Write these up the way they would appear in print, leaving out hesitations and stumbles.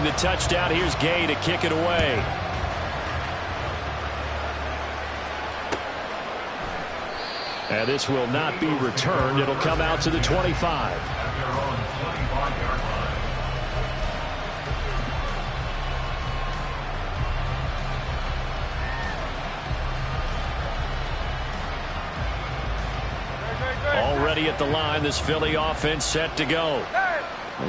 the touchdown. Here's Gay to kick it away. And this will not be returned. It'll come out to the 25. Already at the line, this Philly offense set to go.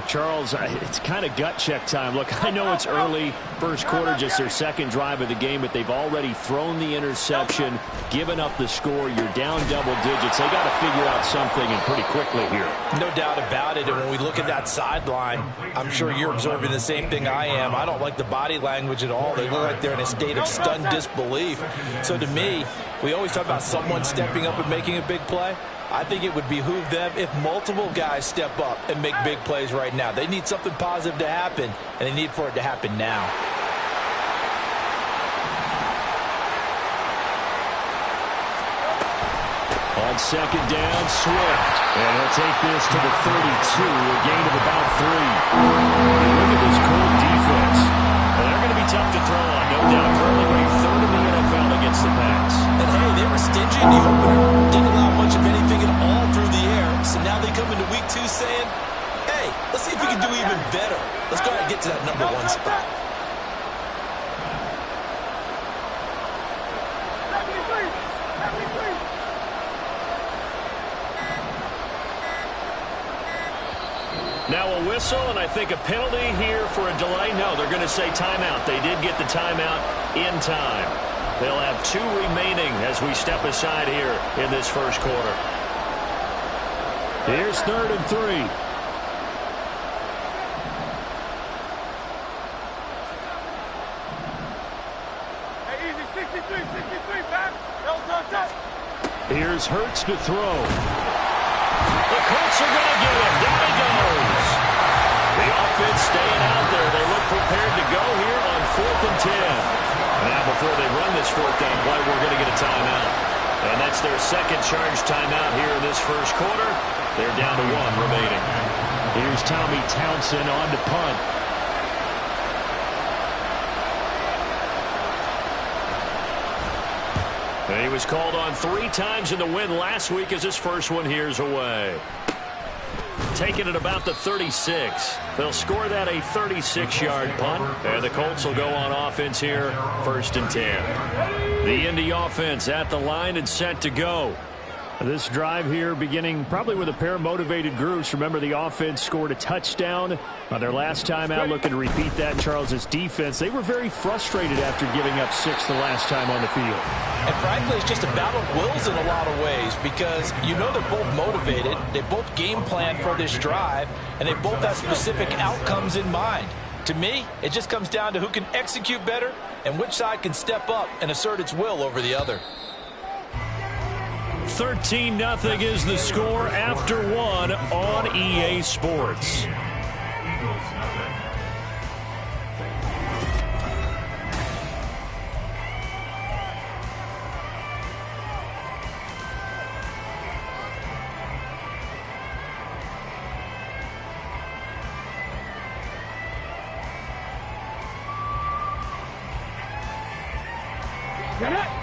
Charles, it's kind of gut check time. Look, I know it's early, first quarter, just their second drive of the game, but they've already thrown the interception, given up the score. You're down double digits. They got to figure out something, and pretty quickly here. No doubt about it. And when we look at that sideline, I'm sure you're observing the same thing I am. I don't like the body language at all. They look like they're in a state of stunned disbelief. So to me, we always talk about someone stepping up and making a big play. I think it would behoove them if multiple guys step up and make big plays right now. They need something positive to happen, and they need for it to happen now. On second down, Swift. And he'll take this to the 32, a gain of about 3. And look at this Colt defense. Well, they're going to be tough to throw on, no doubt. Currently ranked third in the NFL against the pass. And hey, they were stingy in the opener. Didn't allow much of anything at all through the air. So now they come into week 2 saying, hey, let's see if we can do even better. Let's go ahead and get to that number 1 spot. Now a whistle, and I think a penalty here for a delay. No, they're going to say timeout. They did get the timeout in time. They'll have 2 remaining as we step aside here in this first quarter. Here's 3rd and 3. Hey, easy, 63, back. Here's Hurts to throw. The Colts are going to get him. Down he goes. The offense staying out there. They look prepared to go here on 4th and 10. Now, before they run this 4th down play, we're going to get a timeout. And that's their second charge timeout here in this first quarter. They're down to 1 remaining. Here's Tommy Townsend on to punt. And he was called on 3 times in the win last week as his first one here's away. Taking it about the 36. They'll score that a 36-yard punt. And the Colts will go on offense here, 1st and 10. The Indy offense at the line and set to go. This drive here beginning probably with a pair of motivated groups. Remember, the offense scored a touchdown on their last time out. Looking to repeat that. Charles's defense, they were very frustrated after giving up 6 the last time on the field. And frankly, it's just a battle of wills in a lot of ways because you know they're both motivated. They both game plan for this drive, and they both have specific outcomes in mind. To me, it just comes down to who can execute better and which side can step up and assert its will over the other. 13-0 is the score after 1 on EA Sports.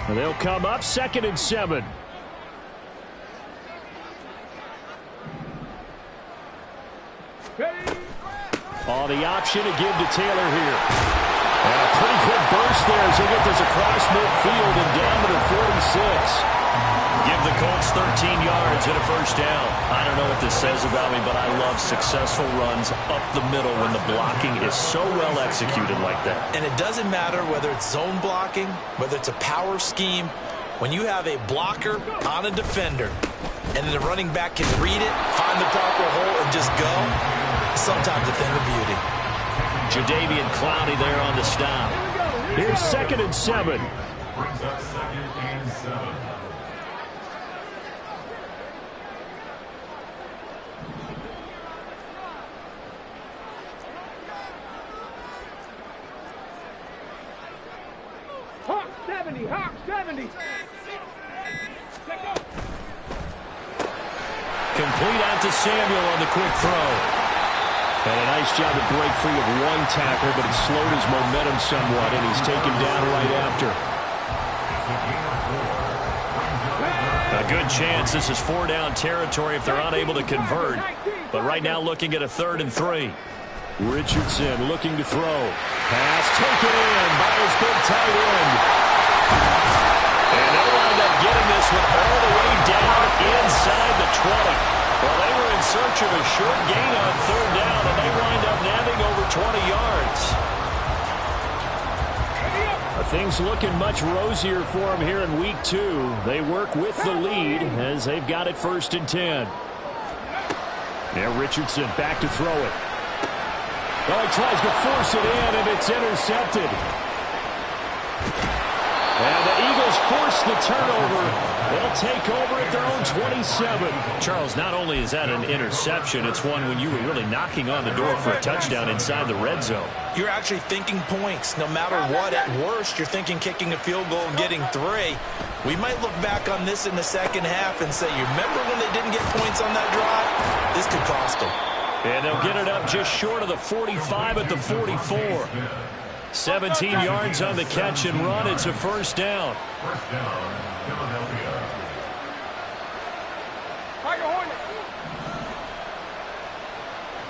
They'll come up 2nd and 7. On the option to give to Taylor here. And a pretty quick burst there as he gets this across midfield and down to the 46. Give the Colts 13 yards and a first down. I don't know what this says about me, but I love successful runs up the middle when the blocking is so well executed like that. And it doesn't matter whether it's zone blocking, whether it's a power scheme. When you have a blocker on a defender and then the running back can read it, find the proper hole, and just go, sometimes a thing of beauty. Jadeveon Clowney there on the stop. Here's 2nd and 7. Brings up 2nd and 7. Hawk 70, Hawk 70. Complete out to Samuel on the quick throw. And a nice job to break free of one tackle, but it slowed his momentum somewhat, and he's taken down right after. A good chance this is 4-down territory if they're unable to convert. But right now looking at a 3rd and 3. Richardson looking to throw. Pass taken in by his big tight end. And they'll wind up getting this one all the way down inside the 20. Well, they were in search of a short gain on 3rd down, and they wind up nabbing over 20 yards. Things looking much rosier for them here in week 2. They work with the lead as they've got it 1st and 10. Now Richardson back to throw it. Oh, he tries to force it in, and it's intercepted. And the Eagles force the turnover. They'll take over at their own 27. Charles, not only is that an interception, it's one when you were really knocking on the door for a touchdown inside the red zone. You're actually thinking points. No matter what, at worst, you're thinking kicking a field goal and getting 3. We might look back on this in the second half and say, you remember when they didn't get points on that drive? This could cost them. And they'll get it up just short of the 45 at the 44. 17 yards on the catch and run. It's a 1st down. First down, Philadelphia. Tiger Hornet.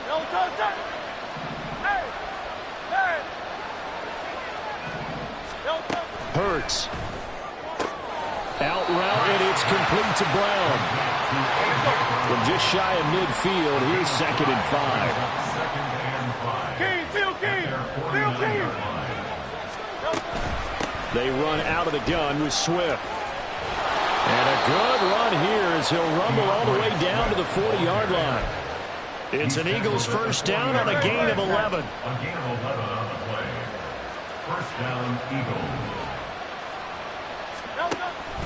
Yellow toe set. Hey. Hey. Yellow toe. Hurts. Out route, and it's complete to Brown. From just shy of midfield, here's 2nd and 5. 2nd and 5. Key, Phil Key. Phil Key. They run out of the gun with Swift. And a good run here as he'll rumble all the way down to the 40-yard line. It's an Eagles 1st down on a gain of 11. A gain of 11 on the play. 1st down, Eagles.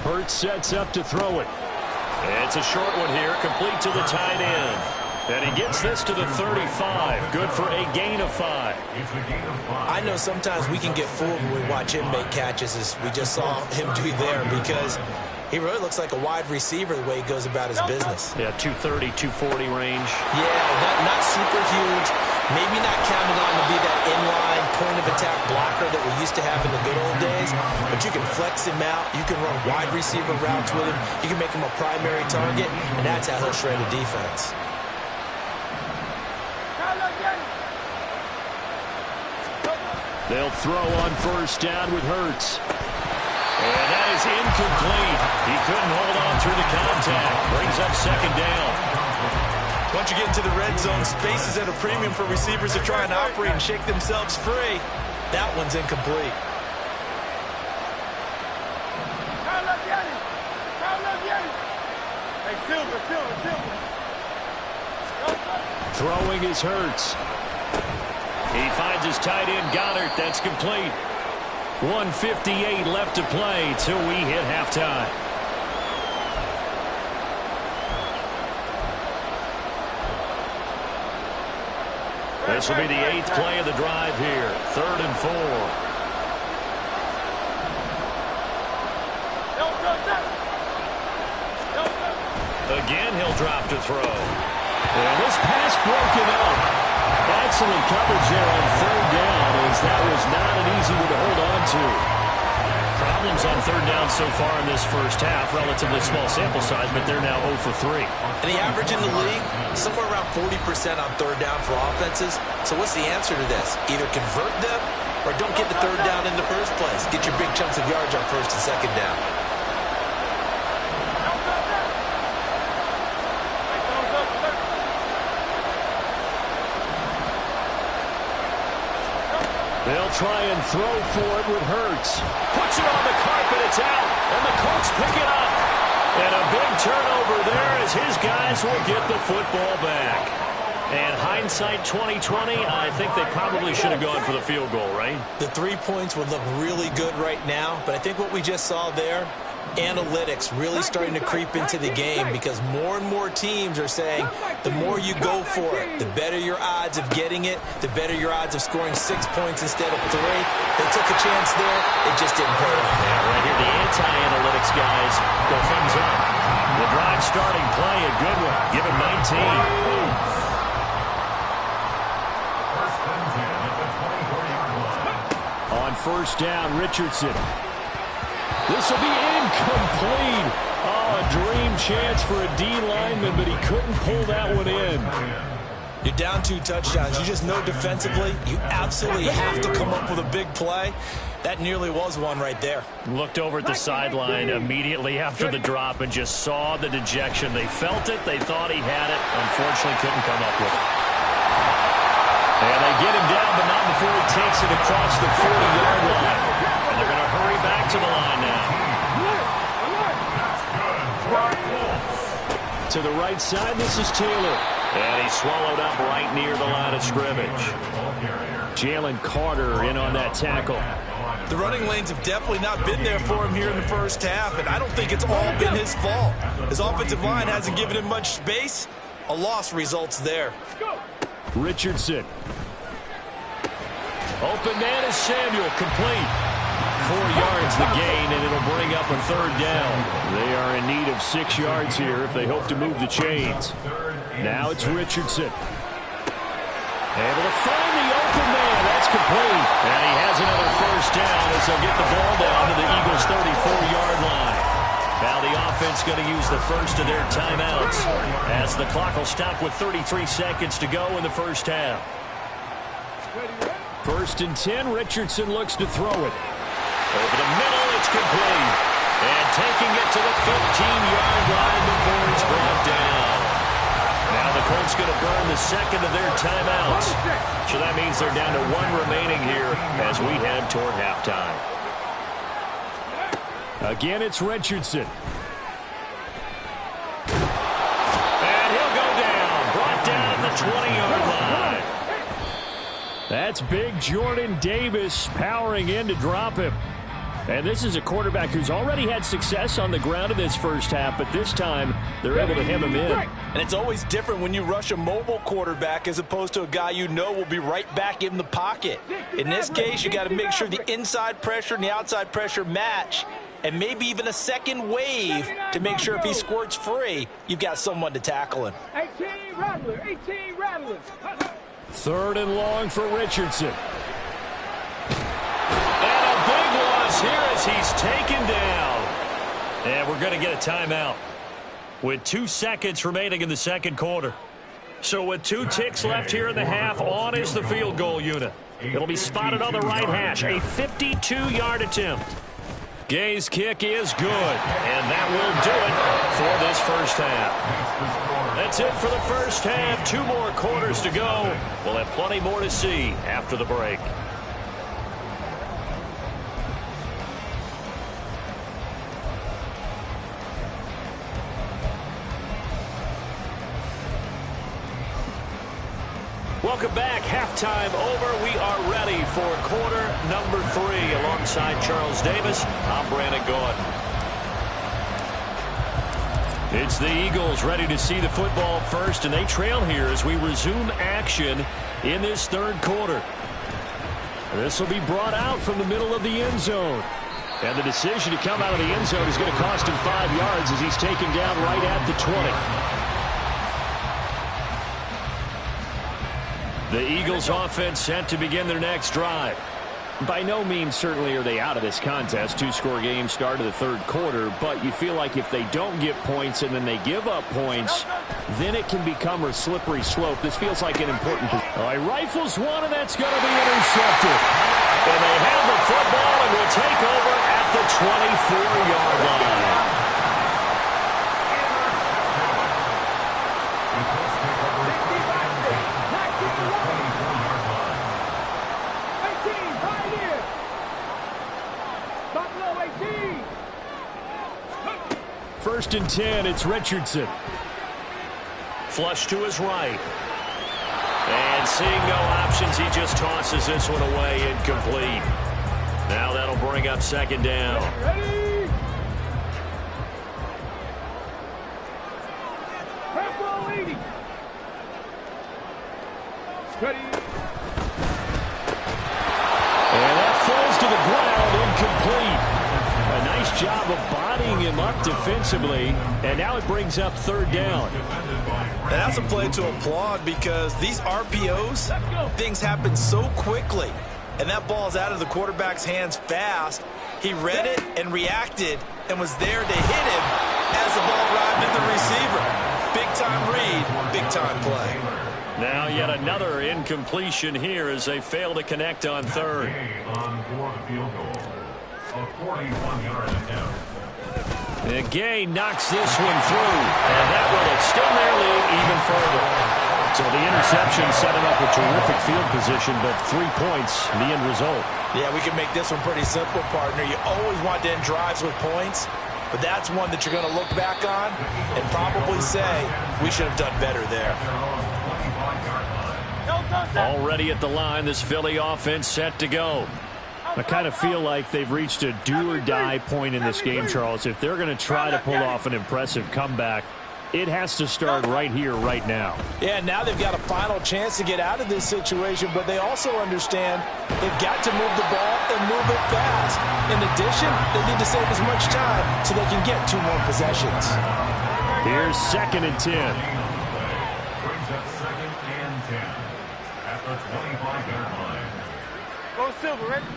Hurts sets up to throw it. It's a short one here, complete to the tight end. And he gets this to the 35. Good for a gain of 5. It's a gain of 5. I know sometimes we can get fooled when we watch him make catches, as we just saw him do there, because he really looks like a wide receiver the way he goes about his business. Yeah, 230, 240 range. Yeah, not super huge. Maybe not counted on to be that inline point-of-attack blocker that we used to have in the good old days, but you can flex him out. You can run wide receiver routes with him. You can make him a primary target, and that's how he'll shred a defense. They'll throw on 1st down with Hurts. And that is incomplete. He couldn't hold on through the contact. Brings up 2nd down. Once you get into the red zone, space is at a premium for receivers to try and operate and shake themselves free. That one's incomplete. Hey, Silver. Throwing is Hurts. He finds his tight end, Goddard. That's complete. 1:58 left to play till we hit halftime. This will be the 8th play of the drive here. 3rd and 4. Again, he'll drop to throw. And this pass broken up. Excellent coverage there on 3rd down, as that was not an easy one to hold on to. Problems on 3rd down so far in this 1st half. Relatively small sample size, but they're now 0 for 3. And the average in the league, somewhere around 40% on 3rd down for offenses. So what's the answer to this? Either convert them or don't get the 3rd down in the first place. Get your big chunks of yards on 1st and 2nd down. They'll try and throw for it with Hurts. Puts it on the carpet, it's out, and the Colts pick it up. And a big turnover there as his guys will get the football back. And hindsight 2020, I think they probably should have gone for the field goal, right? The 3 points would look really good right now, but I think what we just saw there, analytics really starting to creep into the game, because more and more teams are saying the more you go for it, the better your odds of getting it, the better your odds of scoring 6 points instead of 3. They took a chance there. It just didn't pay off. Yeah, right here, the anti-analytics guys go thumbs up. The drive starting play, a good one. Give him 19. first down. Richardson. This will be incomplete. Oh, a dream chance for a D lineman, but he couldn't pull that one in. You're down 2 touchdowns. You just know defensively you absolutely have to come up with a big play. That nearly was one right there. Looked over at the sideline immediately after the drop and just saw the dejection. They felt it. They thought he had it. Unfortunately, couldn't come up with it. And they get him down, but not before he takes it across the 40-yard line. And they're going to hurry back to the line now. To the right side, this is Taylor. And he's swallowed up right near the line of scrimmage. Jalen Carter in on that tackle. The running lanes have definitely not been there for him here in the first half, and I don't think it's all been his fault. His offensive line hasn't given him much space. A loss results there. Richardson. Open man is Samuel, complete. 4 yards the gain, and it'll bring up a third down. They are in need of 6 yards here if they hope to move the chains. Now it's Richardson. Able to find the open man. That's complete. And he has another first down as they'll get the ball down to the Eagles' 34-yard line. Now the offense going to use the first of their timeouts as the clock will stop with 33 seconds to go in the first half. 1st and 10. Richardson looks to throw it. Over the middle, it's complete. And taking it to the 15-yard line before it's brought down. Now the Colts going to burn the second of their timeouts. So that means they're down to 1 remaining here as we head toward halftime. Again, it's Richardson. And he'll go down. Brought down at the 20-yard line. That's big Jordan Davis powering in to drop him. And this is a quarterback who's already had success on the ground in this first half, but this time they're able to hem him in. And it's always different when you rush a mobile quarterback as opposed to a guy you know will be right back in the pocket. In this case, you got to make sure the inside pressure and the outside pressure match, and maybe even a second wave to make sure if he squirts free, you've got someone to tackle him. 18 rattlers, 18 rattlers. 3rd and long for Richardson. And a big loss here as he's taken down. And we're going to get a timeout with 2 seconds remaining in the second quarter. So with 2 ticks left here in the half, on is the field goal unit. It'll be spotted on the right hash. A 52-yard attempt. Gay's kick is good, and that will do it for this first half. That's it for the first half. 2 more quarters to go. We'll have plenty more to see after the break. Welcome back. Halftime over. We are ready for quarter number 3. Alongside Charles Davis, I'm Brandon Gaudin. It's the Eagles ready to see the football first, and they trail here as we resume action in this third quarter. This will be brought out from the middle of the end zone. And the decision to come out of the end zone is going to cost him 5 yards as he's taken down right at the 20. The Eagles offense set to begin their next drive. By no means certainly are they out of this contest. 2-score game start of the third quarter, but you feel like if they don't get points and then they give up points, then it can become a slippery slope. This feels like an important position. All right, rifles one, and that's going to be intercepted. And they have the football and will take over at the 24-yard line. First and 10, it's Richardson. Flush to his right. And seeing no options, he just tosses this one away, incomplete. Now that'll bring up second down. Ready? Ready? And that falls to the ground, incomplete. A nice job of bodying him up defensively, and now it brings up third down. And that's a play to applaud because these RPOs, things happen so quickly. and that ball's out of the quarterback's hands fast. He read it and reacted and was there to hit him as the ball arrived at the receiver. Big-time read, big-time play. Now yet another incompletion here as they fail to connect on third. On for the field goal. A 41-yard attempt. And Gay knocks this one through, and that will extend their lead even further. So the interception set him up a terrific field position, but 3 points, the end result. Yeah, we can make this one pretty simple, partner. You always want to end drives with points, but that's one that you're going to look back on and probably say, we should have done better there. Already at the line, this Philly offense set to go. I kind of feel like they've reached a do-or-die point in this game, Charles. If they're going to try to pull off an impressive comeback, it has to start right here, right now. Yeah, now they've got a final chance to get out of this situation, but they also understand they've got to move the ball and move it fast. In addition, they need to save as much time so they can get 2 more possessions. Here's 2nd and 10. Brings up 2nd and 10 at the 25-yard line. Go Silver, ready?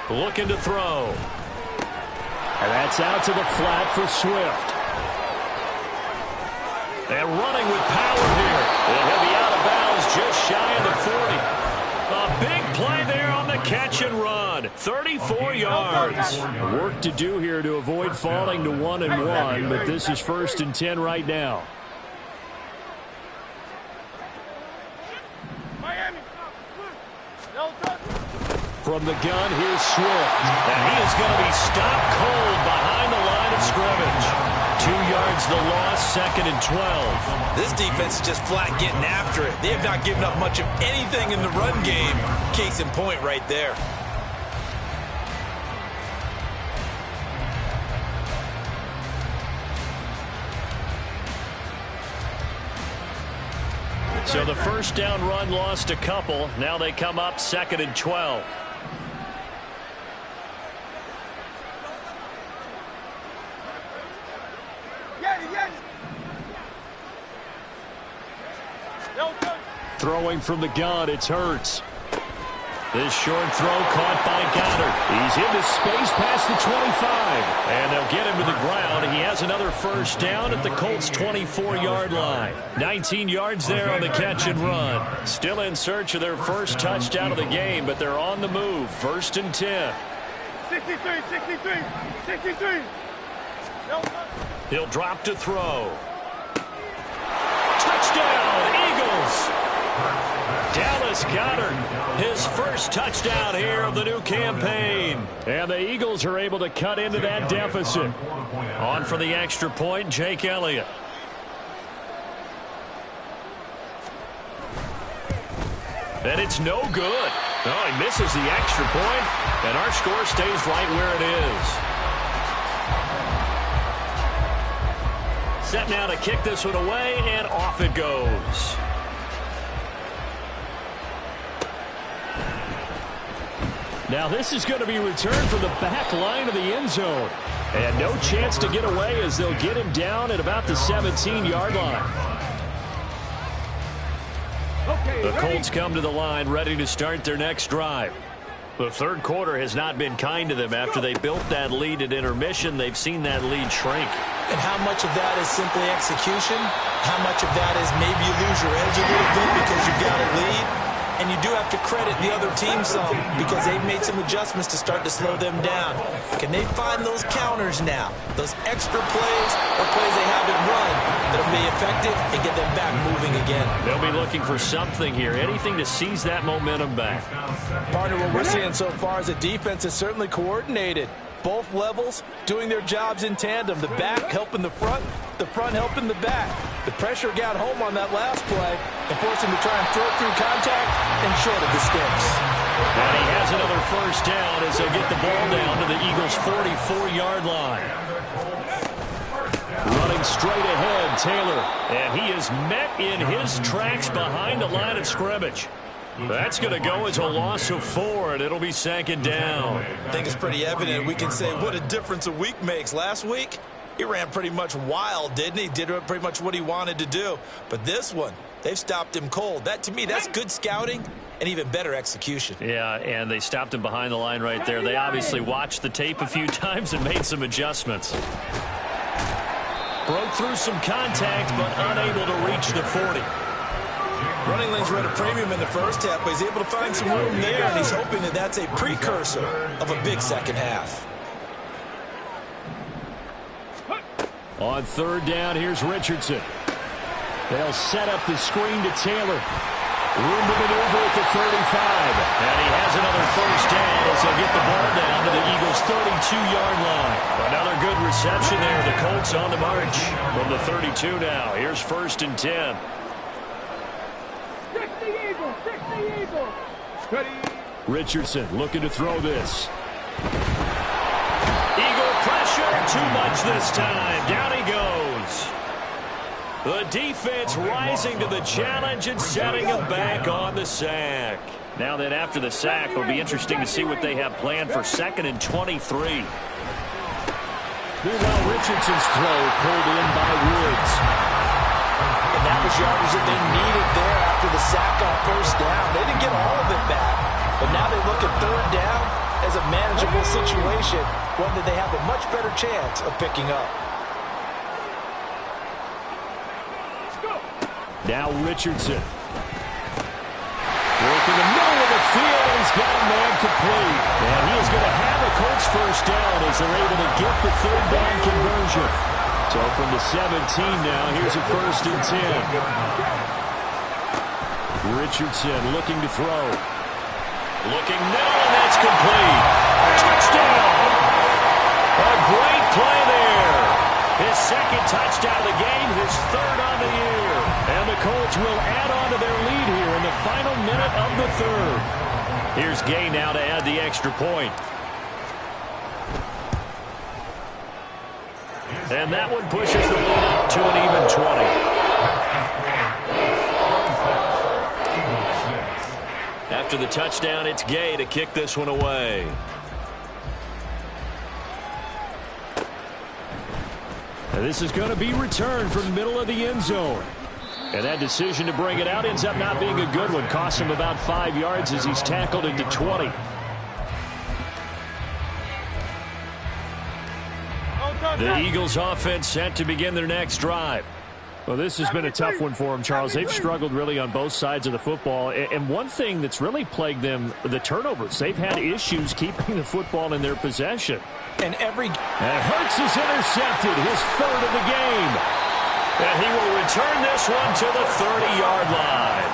Looking to throw. And that's out to the flat for Swift. And running with power here. And he'll be out of bounds just shy of the 40. A big play there on the catch and run. 34 yards. Work to do here to avoid falling to 1-1, but this is 1st and 10 right now. Miami. From the gun, here's Swift. And he is going to be stopped cold behind the line of scrimmage. 2 yards the loss, 2nd and 12. This defense is just flat getting after it. They have not given up much of anything in the run game. Case in point right there. So the first down run lost a couple. Now they come up 2nd and 12. Throwing from the gun, it's Hurts. This short throw caught by Goddard. He's into space past the 25. And they'll get him to the ground. He has another first down at the Colts' 24-yard line. 19 yards there on the catch and run. Still in search of their first touchdown of the game, but they're on the move. 1st and 10. 63. He'll drop to throw. Touchdown, Eagles! Dallas Goedert, his first touchdown here of the new campaign. And the Eagles are able to cut into that deficit. On for the extra point, Jake Elliott. And it's no good. Oh, he misses the extra point, and our score stays right where it is. Set now to kick this one away, and off it goes. Now this is going to be returned from the back line of the end zone. And no chance to get away as they'll get him down at about the 17-yard line. The Colts come to the line ready to start their next drive. The third quarter has not been kind to them. After they built that lead at intermission, they've seen that lead shrink. And how much of that is simply execution? How much of that is maybe you lose your edge a little bit because you've got a lead? And you do have to credit the other team some because they've made some adjustments to start to slow them down. Can they find those counters now, those extra plays or plays they haven't run that'll be effective and get them back moving again? They'll be looking for something here, anything to seize that momentum back. Partner, what we're seeing so far is the defense is certainly coordinated. Both levels doing their jobs in tandem. The back helping the front helping the back. The pressure got home on that last play and forced him to try and throw through contact and short of the sticks. And he has another first down as they get the ball down to the Eagles' 44-yard line. Running straight ahead, Taylor. And he is met in his tracks behind the line of scrimmage. That's going to go as a loss of 4, and it'll be 2nd down. I think it's pretty evident. We can say what a difference a week makes. Last week, he ran pretty much wild, didn't he? Did pretty much what he wanted to do. But this one, they've stopped him cold. That, to me, that's good scouting and even better execution. Yeah, and they stopped him behind the line right there. They obviously watched the tape a few times and made some adjustments. Broke through some contact, but unable to reach the 40. Running lanes were at a premium in the first half, but he's able to find some room there, and he's hoping that that's a precursor of a big second half. On third down, here's Richardson. They'll set up the screen to Taylor. Room to maneuver at the 35. And he has another first down as they'll get the ball down to the Eagles' 32-yard line. Another good reception there. The Colts on the march from the 32 now. Here's 1st and 10. Richardson looking to throw this. Eagle pressure. Too much this time. Down he goes. The defense rising to the challenge and setting him back on the sack. Now then, after the sack, it'll be interesting to see what they have planned for 2nd and 23. Meanwhile, Richardson's throw pulled in by Woods. And that was yardage that they needed there after the sack on first down. They didn't get all of it back, but now they look at third down as a manageable situation, one that they have a much better chance of picking up. Now Richardson. Working the middle of the field, and he's got a man complete. And he is going to have a Colts first down as they're able to get the third down conversion. So from the 17 now, here's a 1st and 10. Richardson looking to throw. Looking middle, and that's complete. Touchdown! A great play there. His 2nd touchdown of the game, his 3rd on the year. And the Colts will add on to their lead here in the final minute of the 3rd. Here's Gay now to add the extra point. And that one pushes the lead up to an even 20. After the touchdown, it's Gay to kick this one away. And this is going to be returned from the middle of the end zone. And that decision to bring it out ends up not being a good one. Costs him about 5 yards as he's tackled into 20. The Eagles offense set to begin their next drive. Well, this has been a tough one for them, Charles. They've struggled really on both sides of the football. And one thing that's really plagued them, the turnovers. They've had issues keeping the football in their possession. And Hurts is intercepted, his 3rd of the game. And he will return this one to the 30-yard line.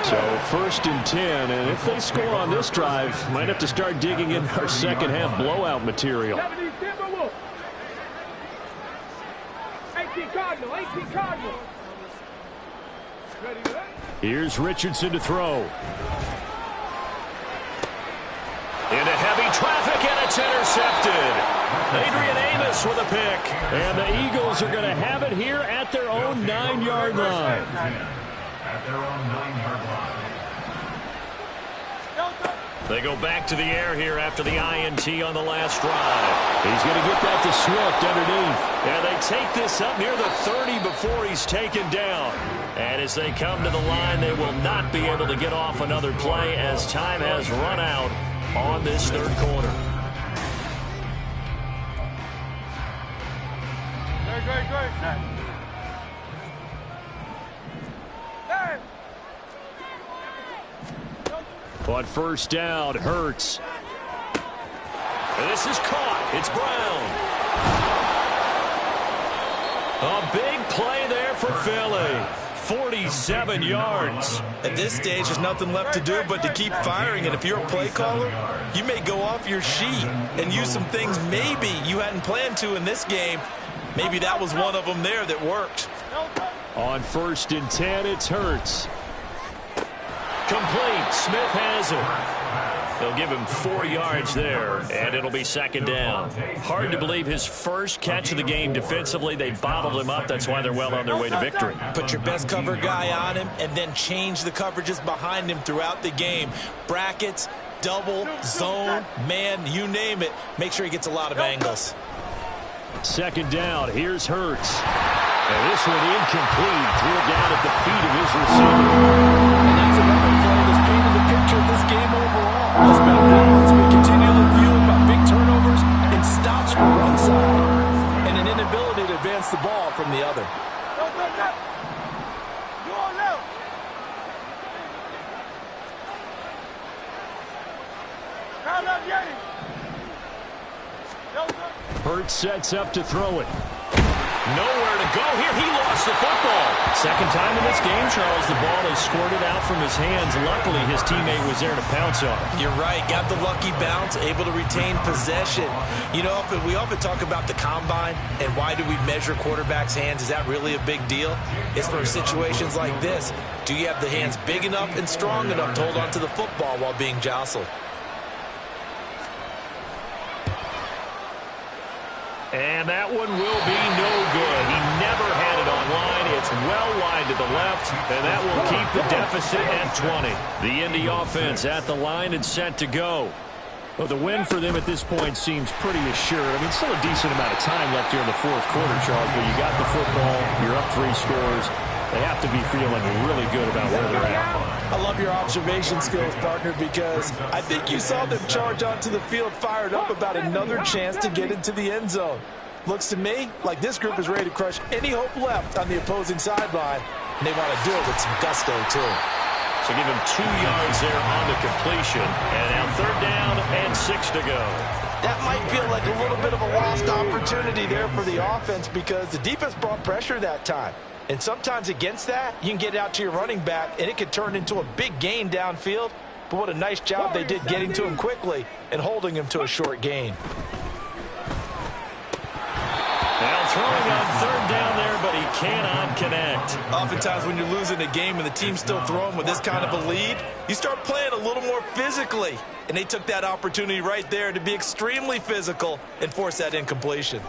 So 1st and 10, and if they score on this drive, might have to start digging in our second half blowout material. 18 Cardinal. Here's Richardson to throw. Into heavy traffic, and it's intercepted. Adrian Amos with a pick. And the Eagles are going to have it here at their own 9-yard line. At their own 9-yard line. They go back to the air here after the INT on the last drive. He's going to get that to Swift underneath. And they take this up near the 30 before he's taken down. And as they come to the line, they will not be able to get off another play as time has run out on this 3rd quarter. Great. On first down, Hurts. And this is caught. It's Brown. A big play there for Philly. 47 yards. At this stage, there's nothing left to do but to keep firing. And if you're a play caller, you may go off your sheet and use some things maybe you hadn't planned to in this game. Maybe that was one of them there that worked. On 1st and 10, it's Hurts. Complete. Smith has it. They'll give him 4 yards there, and it'll be 2nd down. Hard to believe his first catch of the game defensively. They bottled him up. That's why they're well on their way to victory. Put your best cover guy on him and then change the coverages behind him throughout the game. Brackets, double, zone, man, you name it. Make sure he gets a lot of angles. 2nd down. Here's Hurts. And this one incomplete. Threw it down at the feet of his receiver. And that's another game overall. It's been a blowout as we continue to review about big turnovers and stops from one side and an inability to advance the ball from the other. You on left. Crown left, Yanni. Hurts sets up to throw it. Nowhere to go here. He lost the football. Second time in this game, Charles, the ball is squirted out from his hands. Luckily, his teammate was there to pounce on it. You're right. Got the lucky bounce, able to retain possession. You know, we often talk about the combine and why do we measure quarterbacks' hands. Is that really a big deal? It's for situations like this. Do you have the hands big enough and strong enough to hold on to the football while being jostled? And that one will be no good. He never had it online. It's well wide to the left, and that will keep the deficit at 20. The Indy offense at the line and set to go. Well, the win for them at this point seems pretty assured. I mean, still a decent amount of time left here in the fourth quarter, Charles, but you got the football, you're up 3 scores. They have to be feeling really good about where they're at. I love your observation skills, partner, because I think you saw them charge onto the field fired up about another chance to get into the end zone. Looks to me like this group is ready to crush any hope left on the opposing sideline, and they want to do it with some gusto, too. So give him 2 yards there on the completion. And now 3rd down and 6 to go. That might feel like a little bit of a lost opportunity there for the offense because the defense brought pressure that time. And sometimes against that, you can get it out to your running back, and it could turn into a big gain downfield. But what a nice job they did getting to him quickly and holding him to a short gain. Now throwing on 3rd down there, but he cannot connect. Oftentimes when you're losing a game and the team's still throwing with this kind of a lead, you start playing a little more physically. And they took that opportunity right there to be extremely physical and force that incompletion.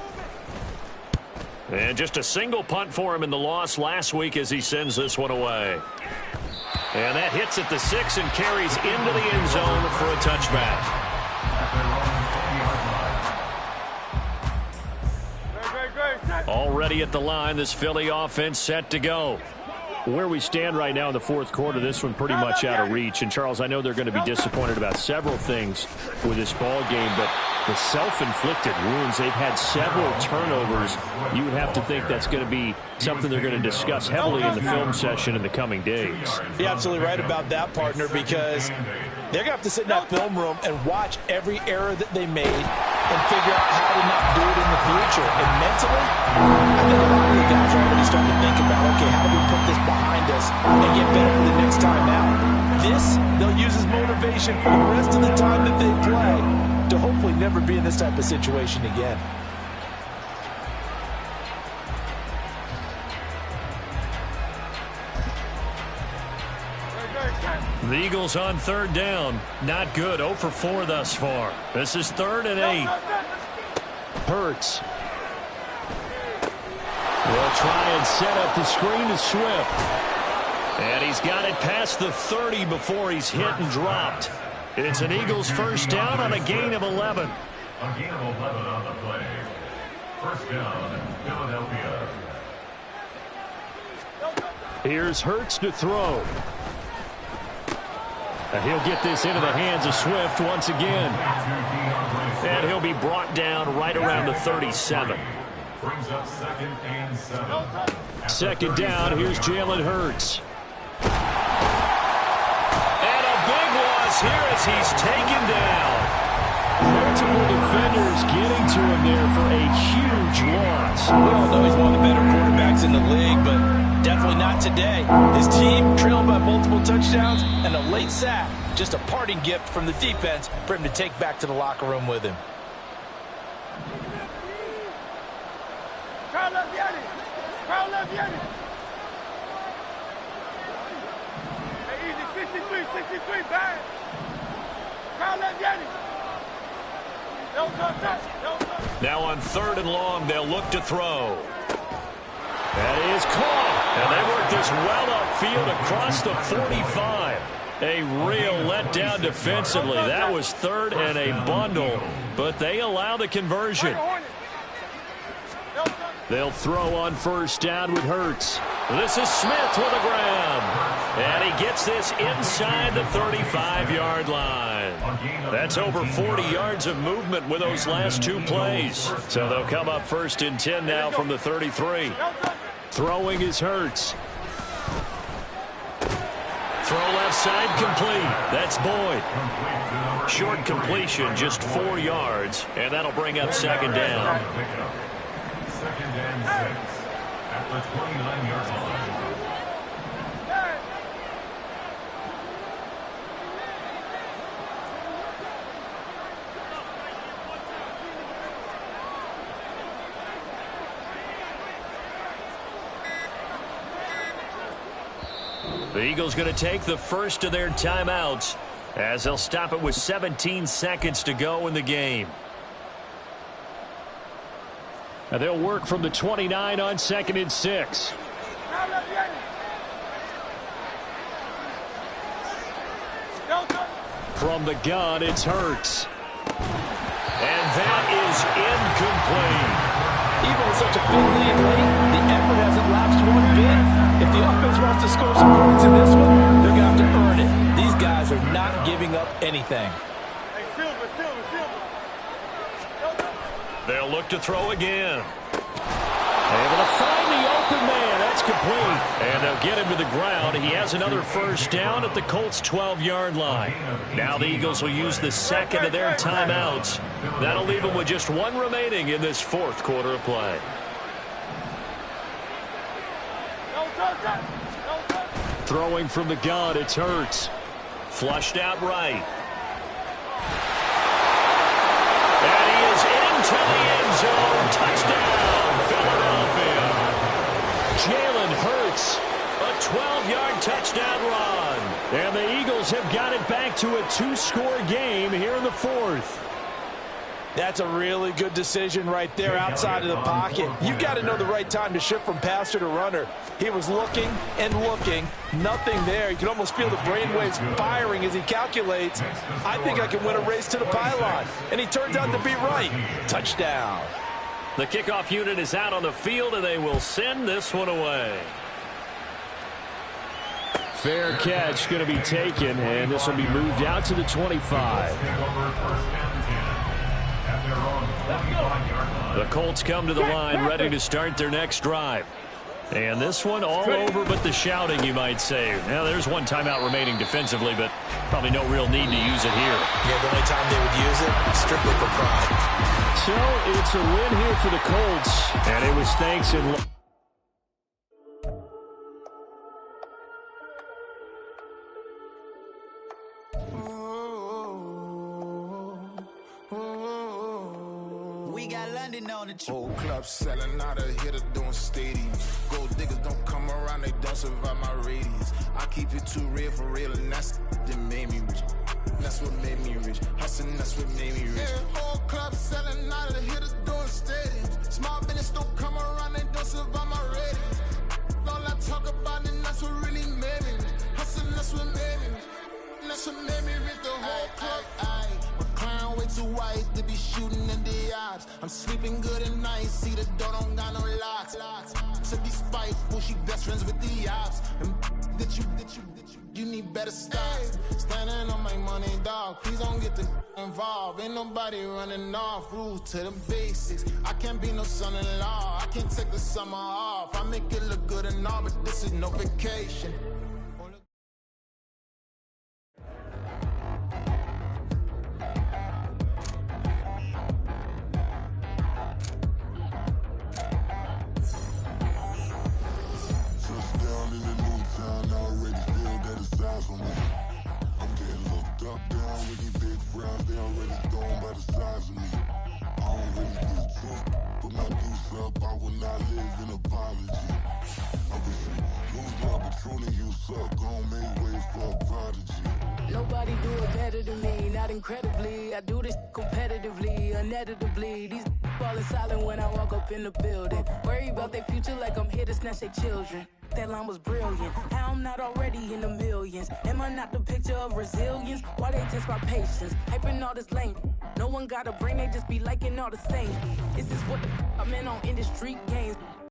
And just a single punt for him in the loss last week as he sends this one away. And that hits at the 6 and carries into the end zone for a touchback. Already at the line, this Philly offense set to go. Where we stand right now in the fourth quarter, this one pretty much out of reach. And, Charles, I know they're going to be disappointed about several things with this ball game, but the self-inflicted wounds, they've had several turnovers. You would have to think that's going to be something they're going to discuss heavily in the film session in the coming days. You're absolutely right about that, partner, because they're going to have to sit in that film room and watch every error that they made and figure out how to not do it in the future. And mentally, I think a lot of the guys are already starting to think about, okay, how do we put this behind us and get better for the next time out? This, they'll use as motivation for the rest of the time that they play to hopefully never be in this type of situation again. The Eagles on 3rd down. Not good. 0 for 4 thus far. This is 3rd and 8. Hurts. They'll try and set up the screen to Swift. And he's got it past the 30 before he's hit and dropped. It's an Eagles 1st down on a gain of 11. A gain of 11 on the play. 1st down, Philadelphia. Here's Hurts to throw. And he'll get this into the hands of Swift once again. And he'll be brought down right around the 37. Brings up 2nd and 7. 2nd down, here's Jalen Hurts. And a big loss here as he's taken down. Multiple defenders getting to him there for a huge loss. We all know he's one of the better quarterbacks in the league, but definitely not today. His team trailing by multiple touchdowns and a late sack. Just a parting gift from the defense for him to take back to the locker room with him. Crown left, Yanni. Crown left, Yanni. Hey, easy, 63, bang. Crown left, Yanni. Now on 3rd and long, they'll look to throw. That is caught. And they work this well upfield across the 45. A real letdown defensively. That was 3rd and a bundle, but they allow the conversion. They'll throw on 1st down with Hurts. This is Smith with a grab. And he gets this inside the 35-yard line. That's over 40 yards of movement with those last two plays. So they'll come up 1st and 10 now from the 33. Throwing is Hurts. Throw left side complete. That's Boyd. Short completion, just 4 yards, and that'll bring up 2nd down. 2nd and 6 at the 29-yard line. The Eagles going to take the first of their timeouts as they'll stop it with 17 seconds to go in the game. And they'll work from the 29 on 2nd and 6. From the gun, it's Hurts. And that is incomplete. Even with such a big lead late, the effort hasn't lapsed one bit. If the offense wants to score some points in this one, they're going to have to earn it. These guys are not giving up anything. They'll look to throw again. Able to find the open man. That's complete. And they'll get him to the ground. He has another 1st down at the Colts' 12-yard line. Now the Eagles will use the second of their timeouts. That'll leave them with just one remaining in this 4th quarter of play. Throwing from the gun, it's Hurts. Flushed out right. And he is into the end zone. Touchdown, Philadelphia. Jalen Hurts, a 12-yard touchdown run. And the Eagles have got it back to a 2-score game here in the 4th. That's a really good decision right there outside of the pocket. You've got to know the right time to shift from passer to runner. He was looking and looking. Nothing there. You can almost feel the brainwaves firing as he calculates, I think I can win a race to the pylon. And he turns out to be right. Touchdown. The kickoff unit is out on the field, and they will send this one away. Fair catch going to be taken, and this will be moved out to the 25. The Colts come to the line ready to start their next drive. And this one all over but the shouting, you might say. Now, there's one timeout remaining defensively, but probably no real need to use it here. Yeah, the only time they would use it, strictly for pride. So, it's a win here for the Colts, and it was thanks in... Whole club selling out of hitter doing stadiums. Gold diggers don't come around, they don't survive my radius. I keep it too real for real, and that's that made me rich. That's what made me rich. Hustling, that's what made me rich. Yeah, whole club selling out of the hitters doing stadiums. Small business don't come around, they don't survive my radius. All I talk about, and that's what really made me rich. Hustling, that's what made me rich. That's what made me rich. The whole club. Crown way too white to be shooting in the odds. I'm sleeping good at night, see the door don't got no locks. To be spiteful, she best friends with the ops. And you need better stocks. Standing on my money, dog. Please don't get the involved. Ain't nobody running off. Rules to the basics. I can't be no son-in-law. I can't take the summer off. I make it look good and all, but this is no vacation. Nobody do it better than me, not incredibly. I do this competitively, uneditably. These falling silent when I walk up in the building. Worry about their future like I'm here to snatch their children. That line was brilliant. How I'm not already in the millions? Am I not the picture of resilience? Why they test my patience? Hyping all this lame. No one got a brain, they just be liking all the same. This is what I'm in on industry games.